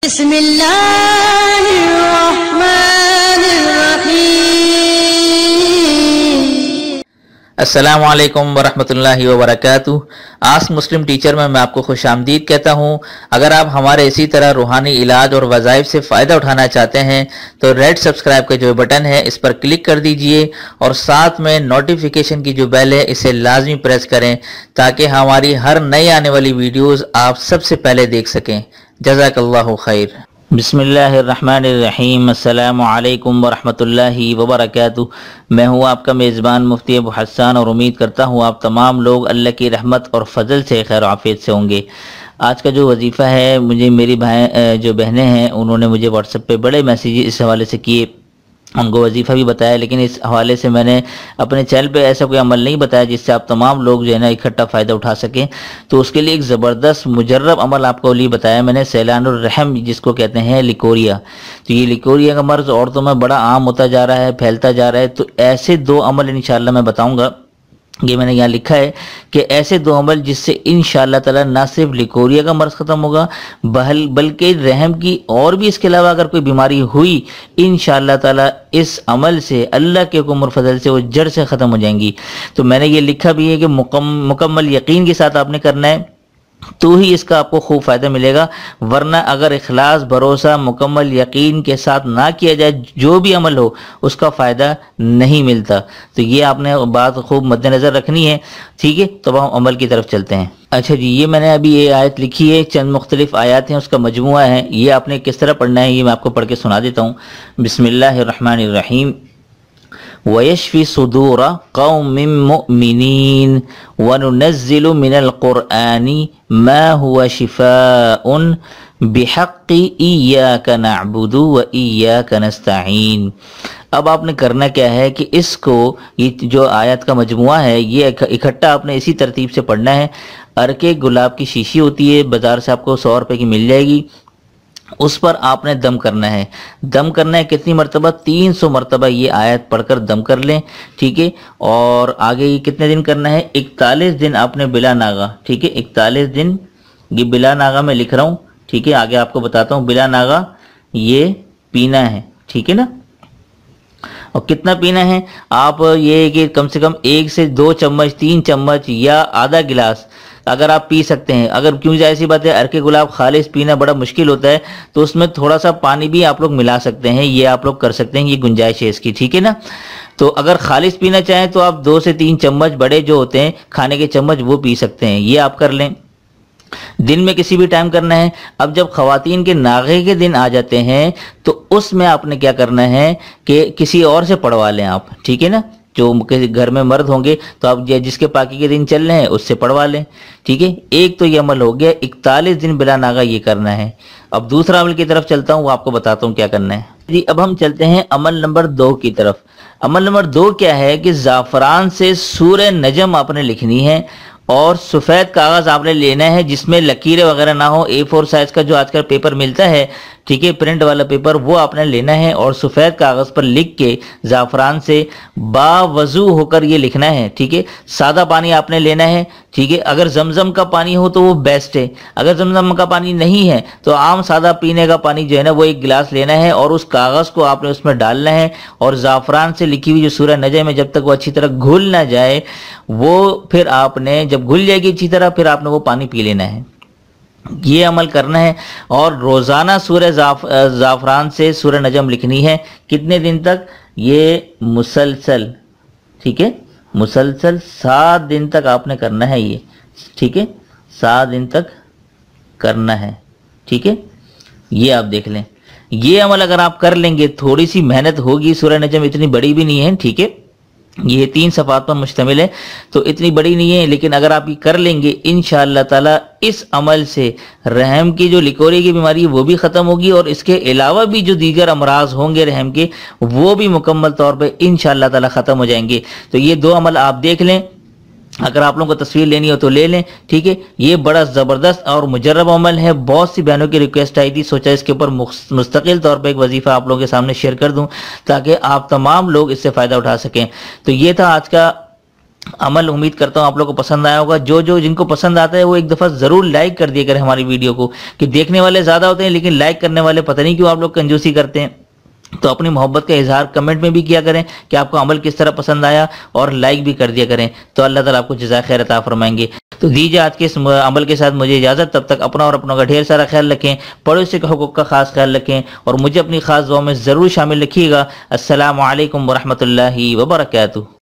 बिस्मिल्लाहिर्रहमानिर्रहीम। अस्सलाम वालेकुम वरहमतुल्लाहि वबरकातुहू। आस्क मुस्लिम टीचर में मैं आपको खुशामदीद कहता हूँ। अगर आप हमारे इसी तरह रूहानी इलाज और वज़ाइफ से फ़ायदा उठाना चाहते हैं तो रेड सब्सक्राइब का जो बटन है इस पर क्लिक कर दीजिए और साथ में नोटिफिकेशन की जो बेल है इसे लाजमी प्रेस करें ताकि हमारी हर नई आने वाली वीडियोज़ आप सबसे पहले देख सकें। जज़ाकल्लाह ओ खैर। बिस्मिल्लाहिर्रहमानिर्रहीम। अस्सलामु अलैकुम वरहमतुल्लाहि वबरकातुहू। मैं हूँ आपका मेज़बान मुफ्ती अबू हसन और उम्मीद करता हूँ आप तमाम लोग अल्लाह की रहमत और फजल से खैर आफियत से होंगे। आज का जो वजीफ़ा है मुझे मेरी जो बहनें हैं उन्होंने मुझे व्हाट्सएप पे बड़े मैसेज इस हवाले से किए, उनको वजीफ़ा भी बताया, लेकिन इस हवाले से मैंने अपने चैनल पे ऐसा कोई अमल नहीं बताया जिससे आप तमाम लोग जो है ना इकट्ठा फ़ायदा उठा सकें। तो उसके लिए एक ज़बरदस्त मुजर्रब अमल आपको लिए बताया मैंने, सैलानुर रहम जिसको कहते हैं लिकोरिया। तो ये लिकोरिया का मर्ज़ औरतों में बड़ा आम होता जा रहा है, फैलता जा रहा है। तो ऐसे दो अमल इंशाअल्लाह मैं बताऊँगा, ये मैंने यहाँ लिखा है कि ऐसे दो अमल जिससे इंशाअल्लाह ताला ना सिर्फ लिकोरिया का मर्ज़ ख़त्म होगा बल्कि रहम की और भी इसके अलावा अगर कोई बीमारी हुई इंशाअल्लाह ताला इस अमल से अल्लाह के हुक्म और फजल से वो जड़ से ख़त्म हो जाएंगी। तो मैंने ये लिखा भी है कि मुकम्मल यकीन के साथ आपने करना है तो ही इसका आपको खूब फ़ायदा मिलेगा, वरना अगर इखलास भरोसा मुकम्मल यकीन के साथ ना किया जाए जो भी अमल हो उसका फ़ायदा नहीं मिलता। तो ये आपने बात खूब मद्देनज़र रखनी है, ठीक है। तो अब हम अमल की तरफ चलते हैं। अच्छा जी, ये मैंने अभी ये आयत लिखी है, चंद मुख्तलिफ आयत हैं, उसका मजमुआ है। ये आपने किस तरह पढ़ना है ये मैं आपको पढ़ के सुना देता हूँ। बिस्मिल्लाहिर्रहमानिर्रहीम। वयश्फी सुदूर कौमिन मुमिनीन वनुनज़्ज़िलु मिनल कुरआनी मा हुवा शिफाउन बिहक़्क़ि इय्याका नअबुदु व इय्याका नस्तईन। अब आपने करना क्या है कि इसको ये जो आयत का मजमुआ है ये इकट्ठा आपने इसी तरतीब से पढ़ना है। अरके गुलाब की शीशी होती है, बाज़ार से आपको 100 रुपए की मिल जाएगी, उस पर आपने दम करना है। दम करना है कितनी मरतबा? 300 मरतबा ये आयत पढ़कर दम कर लें, ठीक है। और आगे ये कितने दिन करना है? 41 दिन आपने बिला नागा, ठीक है। 41 दिन ये बिला नागा मैं लिख रहा हूँ, ठीक है। आगे आपको बताता हूँ। बिला नागा ये पीना है, ठीक है ना। और कितना पीना है? आप ये कि कम से कम 1 से 2 चम्मच 3 चम्मच या आधा गिलास अगर आप पी सकते हैं। अगर क्यों जाए ऐसी बात है अरके गुलाब खालिस पीना बड़ा मुश्किल होता है तो उसमें थोड़ा सा पानी भी आप लोग मिला सकते हैं, ये आप लोग कर सकते हैं, ये गुंजाइश है इसकी, ठीक है ना। तो अगर खालिस पीना चाहें तो आप 2 से 3 चम्मच बड़े जो होते हैं खाने के चम्मच वो पी सकते हैं, ये आप कर लें। दिन में किसी भी टाइम करना है। अब जब खवातीन के नागे के दिन आ जाते हैं तो उसमें आपने क्या करना है कि किसी और से पढ़वा लें आप, ठीक है ना। जो घर में मर्द होंगे तो आप जिसके पाकी के दिन चल रहे हैं उससे पढ़वा लें, ठीक है। एक तो ये अमल हो गया, 41 दिन बिला नागा ये करना है। अब दूसरा अमल की तरफ चलता हूँ, वो आपको बताता हूँ क्या करना है जी। अब हम चलते हैं अमल नंबर 2 की तरफ। अमल नंबर 2 क्या है कि ज़ाफ़रान से सूरह नजम आपने लिखनी है और सफ़ेद कागज़ आपने लेना है जिसमें लकीरें वगैरह ना हो। A4 साइज़ का जो आजकल पेपर मिलता है, ठीक है, प्रिंट वाला पेपर, वो आपने लेना है और सफ़ेद कागज़ पर लिख के ज़ाफ़रान से बावजू होकर ये लिखना है, ठीक है। सादा पानी आपने लेना है, ठीक है। अगर जमजम का पानी हो तो वो बेस्ट है, अगर जमजम का पानी नहीं है तो आम सादा पीने का पानी जो है ना वो 1 गिलास लेना है और उस कागज़ को आपने उसमें डालना है और ज़ाफ़रान से लिखी हुई जो सूरह नजम है जब तक वो अच्छी तरह घुल ना जाए वो फिर आपने जब घुल जाएगी अच्छी तरह फिर आपने वो पानी पी लेना है। ये अमल करना है और रोज़ाना सूरह ज़ाफ़रान से सूरह नजम लिखनी है। कितने दिन तक? ये मुसलसल, ठीक है, मुसलसल 7 दिन तक आपने करना है ये, ठीक है। 7 दिन तक करना है, ठीक है। ये आप देख लें, ये अमल अगर आप कर लेंगे, थोड़ी सी मेहनत होगी, सूरह नजम इतनी बड़ी भी नहीं है, ठीक है। ये 3 सफ़ात पर मुश्तमिल है तो इतनी बड़ी नहीं है, लेकिन अगर आप ये कर लेंगे इंशाअल्लाह ताला इस अमल से रहम की जो लिकोरिया की बीमारी है वो भी ख़त्म होगी और इसके अलावा भी जो दीगर अमराज होंगे रहम के वो भी मुकम्मल तौर पे इंशाअल्लाह ताला ख़त्म हो जाएंगे। तो ये 2 अमल आप देख लें, अगर आप लोगों को तस्वीर लेनी हो तो ले लें, ठीक है। ये बड़ा ज़बरदस्त और मुजर्रब अमल है। बहुत सी बहनों की रिक्वेस्ट आई थी, सोचा इसके ऊपर मुस्तकिल तौर पे एक वजीफ़ा आप लोगों के सामने शेयर कर दूं ताकि आप तमाम लोग इससे फ़ायदा उठा सकें। तो ये था आज का عمل امید کرتا ہوں آپ لوگوں کو پسند آیا ہوگا. جن کو پسند آتا ہے وہ ایک دفعہ ضرور لائک کر دیا کریں ہماری ویڈیو کو, کہ دیکھنے والے زیادہ ہوتے ہیں لیکن لائک کرنے والے پتہ نہیں کیوں آپ لوگ کنجوسی کرتے ہیں. تو اپنی محبت کا اظہار کمنٹ میں بھی کیا کریں کہ آپ کو عمل کس طرح پسند آیا, اور لائک بھی کر دیا کریں, تو اللہ تعالیٰ آپ کو جزائے خیر عطا فرمائیں گے. تو دیجیے آج کے اس عمل کے ساتھ مجھے اجازت. تب تک اپنا اور اپنوں کا ڈھیر سارا خیال رکھیں, پڑوسی کے حقوق کا خاص خیال رکھیں, اور مجھے اپنی خاص دعاؤں میں ضرور شامل رکھیے گا. السلام علیکم ورحمۃ اللہ وبرکاتہ.